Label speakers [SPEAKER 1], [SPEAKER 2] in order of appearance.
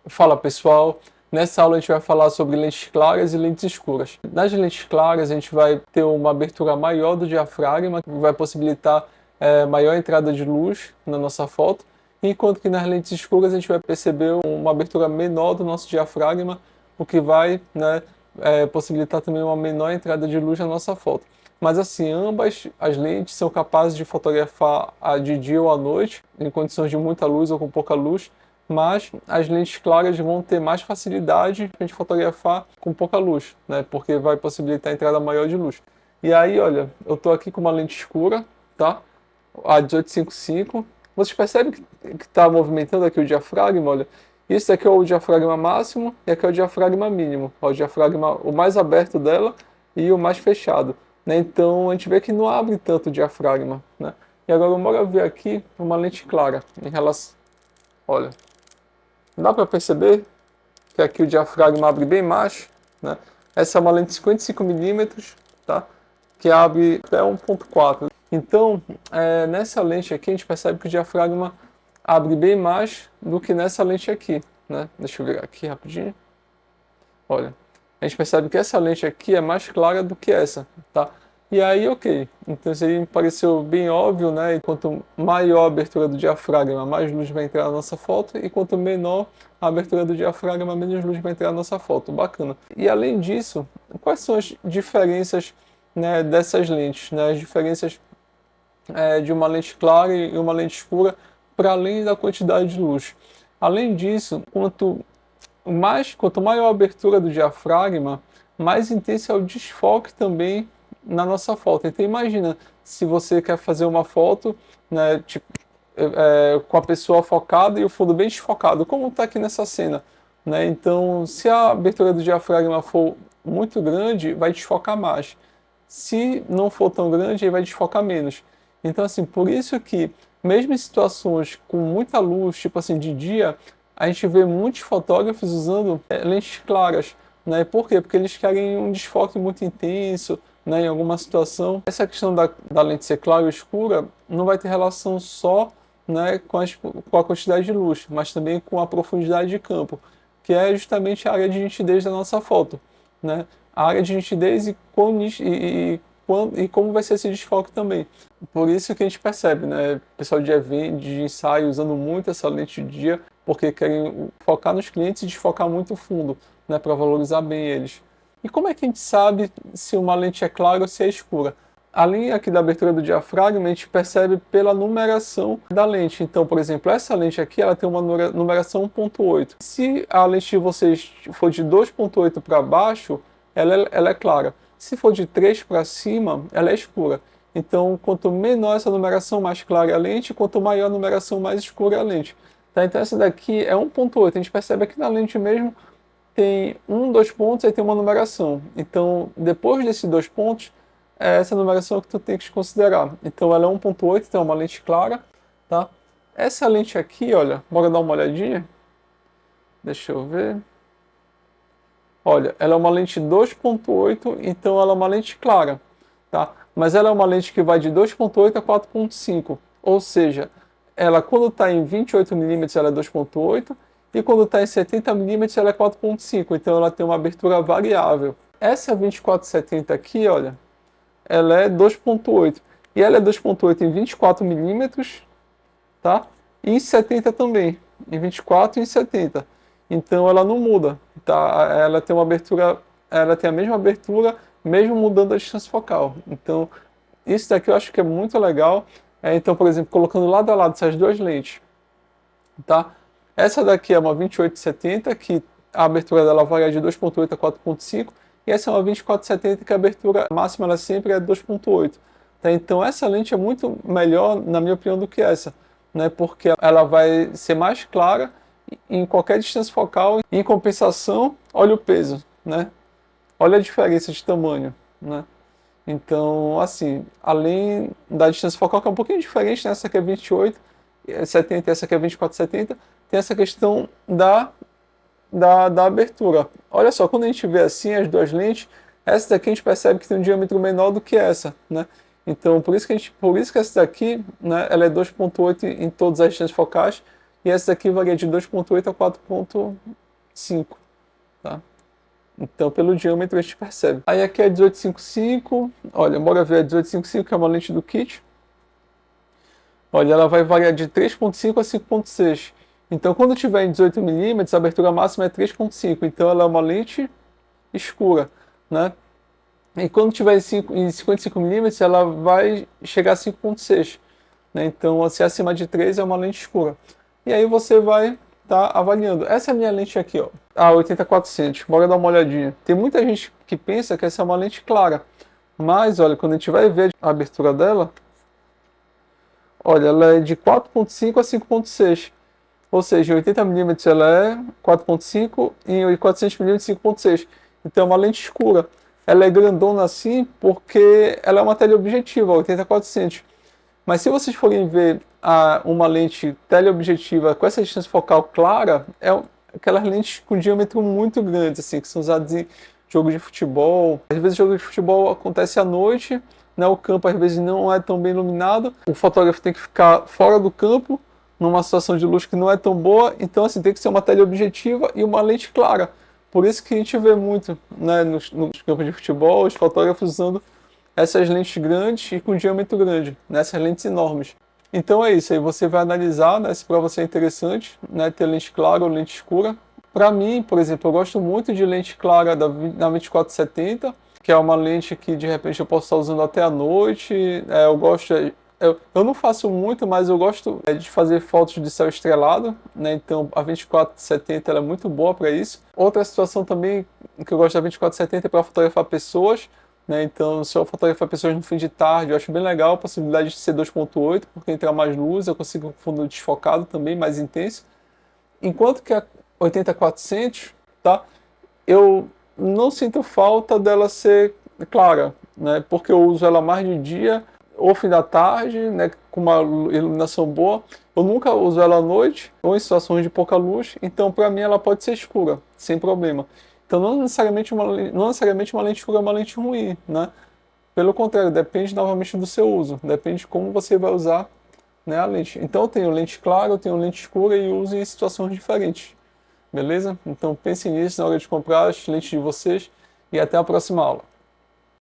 [SPEAKER 1] Fala pessoal, nessa aula a gente vai falar sobre lentes claras e lentes escuras. Nas lentes claras a gente vai ter uma abertura maior do diafragma, que vai possibilitar maior entrada de luz na nossa foto, enquanto que nas lentes escuras a gente vai perceber uma abertura menor do nosso diafragma, o que vai possibilitar também uma menor entrada de luz na nossa foto. Mas assim, ambas as lentes são capazes de fotografar de dia ou à noite, em condições de muita luz ou com pouca luz, mas as lentes claras vão ter mais facilidade de fotografar com pouca luz, né? Porque vai possibilitar a entrada maior de luz. E aí, olha, eu estou aqui com uma lente escura, tá? A 1855. Vocês percebem que está movimentando aqui o diafragma, olha. Isso aqui é o diafragma máximo e aqui é o diafragma mínimo. Ó, o diafragma o mais aberto dela e o mais fechado, né? Então a gente vê que não abre tanto o diafragma, né? E agora bora ver aqui uma lente clara em relação, olha. Dá para perceber que aqui o diafragma abre bem mais, né? Essa é uma lente de 55mm, tá? Que abre até 1.4. Então, nessa lente aqui a gente percebe que o diafragma abre bem mais do que nessa lente aqui, né? Deixa eu ver aqui rapidinho. Olha, a gente percebe que essa lente aqui é mais clara do que essa, tá? E aí, ok. Então isso aí me pareceu bem óbvio, né? E quanto maior a abertura do diafragma, mais luz vai entrar na nossa foto. E quanto menor a abertura do diafragma, menos luz vai entrar na nossa foto. Bacana. E além disso, quais são as diferenças, né, dessas lentes? Né? As diferenças de uma lente clara e uma lente escura, para além da quantidade de luz. Além disso, quanto maior a abertura do diafragma, mais intenso é o desfoque também na nossa foto. Então imagina, se você quer fazer uma foto, né, tipo, com a pessoa focada e o fundo bem desfocado, como está aqui nessa cena, né? Então, se a abertura do diafragma for muito grande, vai desfocar mais. Se não for tão grande, aí vai desfocar menos. Então, assim, por isso que, mesmo em situações com muita luz, tipo assim, de dia, a gente vê muitos fotógrafos usando lentes claras, né? Por quê? Porque eles querem um desfoque muito intenso, né, em alguma situação. Essa questão da lente ser clara ou escura não vai ter relação só, né, com a quantidade de luz, mas também com a profundidade de campo, que é justamente a área de nitidez da nossa foto, né? A área de nitidez e como vai ser esse desfoque também. Por isso que a gente percebe, né, o pessoal de evento, de ensaio, usando muito essa lente de dia, porque querem focar nos clientes e desfocar muito o fundo, né, para valorizar bem eles. E como é que a gente sabe se uma lente é clara ou se é escura? Além aqui da abertura do diafragma, a gente percebe pela numeração da lente. Então, por exemplo, essa lente aqui ela tem uma numeração 1.8. Se a lente de vocês for de 2.8 para baixo, ela é clara. Se for de 3 para cima, ela é escura. Então, quanto menor essa numeração, mais clara é a lente, quanto maior a numeração, mais escura é a lente. Tá? Então, essa daqui é 1.8. A gente percebe aqui na lente mesmo, tem dois pontos, aí tem uma numeração. Então, depois desses 2 pontos, é essa numeração que tu tem que considerar. Então, ela é 1.8, então é uma lente clara, tá? Essa lente aqui, olha, bora dar uma olhadinha. Deixa eu ver. Olha, ela é uma lente 2.8, então ela é uma lente clara, tá? Mas ela é uma lente que vai de 2.8 a 4.5, ou seja, ela quando está em 28mm ela é 2.8 e quando está em 70mm ela é 4.5, então ela tem uma abertura variável. Essa 2470 aqui, olha, ela é 2.8 e ela é 2.8 em 24mm, tá? E em 70 também, em 24 e em 70. Então ela não muda, tá? Ela tem uma abertura, ela tem a mesma abertura, mesmo mudando a distância focal. Então isso daqui eu acho que é muito legal. Então, por exemplo, colocando lado a lado essas duas lentes, tá? Essa daqui é uma 2870, que a abertura dela varia de 2.8 a 4.5, e essa é uma 2470, que a abertura máxima ela sempre é 2.8. Tá? Então essa lente é muito melhor, na minha opinião, do que essa, né? Porque ela vai ser mais clara em qualquer distância focal. Em compensação, olha o peso, né? Olha a diferença de tamanho, né? Então, assim, além da distância focal, que é um pouquinho diferente, né? Essa aqui é 28, 70, essa aqui é 24-70, tem essa questão da abertura. Olha só, quando a gente vê assim as duas lentes, essa daqui a gente percebe que tem um diâmetro menor do que essa, né? Então, por isso que essa daqui, né, ela é 2.8 em todas as distâncias focais, e essa daqui varia de 2.8 a 4.5, tá? Então, pelo diâmetro a gente percebe. Aí aqui é 1855, olha, bora ver a 1855, que é uma lente do kit. Olha, ela vai variar de 3.5 a 5.6. Então, quando tiver em 18 mm, a abertura máxima é 3.5. Então, ela é uma lente escura, né? E quando tiver em 55 mm, ela vai chegar a 5.6. Né? Então, se acima de 3 é uma lente escura. E aí você vai estar avaliando. Essa é a minha lente aqui, ó, a 80-400. Bora dar uma olhadinha. Tem muita gente que pensa que essa é uma lente clara. Mas, olha, quando a gente vai ver a abertura dela, olha, ela é de 4.5 a 5.6. Ou seja, em 80 mm ela é 4.5 e em 400 mm 5.6. Então é uma lente escura. Ela é grandona assim porque ela é uma teleobjetiva, 80-400. Mas se vocês forem ver uma lente teleobjetiva com essa distância focal clara, é aquelas lentes com diâmetro muito grande, assim, que são usadas em jogo de futebol. Às vezes o jogo de futebol acontece à noite, né, o campo às vezes não é tão bem iluminado, o fotógrafo tem que ficar fora do campo, numa situação de luz que não é tão boa, então assim, tem que ser uma teleobjetiva e uma lente clara. Por isso que a gente vê muito, né, nos campos de futebol, os fotógrafos usando essas lentes grandes e com diâmetro grande, nessas lentes enormes. Então é isso, aí você vai analisar, né, se para você é interessante, né, ter lente clara ou lente escura. Para mim, por exemplo, eu gosto muito de lente clara da 24-70, que é uma lente que de repente eu posso estar usando até à noite. Eu gosto, eu não faço muito, mas eu gosto de fazer fotos de céu estrelado, né? Então a 24-70 ela é muito boa para isso. Outra situação também que eu gosto da 24-70 é para fotografar pessoas, né? Então se eu fotografar pessoas no fim de tarde, eu acho bem legal a possibilidade de ser 2.8, porque entra mais luz, eu consigo um fundo desfocado também, mais intenso. Enquanto que a 80-400, tá? Eu não sinto falta dela ser clara, né? Porque eu uso ela mais de dia ou fim da tarde, né? Com uma iluminação boa. Eu nunca uso ela à noite ou em situações de pouca luz, então para mim ela pode ser escura, sem problema. Então não necessariamente uma lente escura é uma lente ruim, né? Pelo contrário, depende novamente do seu uso, depende de como você vai usar, né, a lente. Então eu tenho lente clara, eu tenho lente escura e uso em situações diferentes. Beleza? Então pensem nisso na hora de comprar as lentes de vocês e até a próxima aula.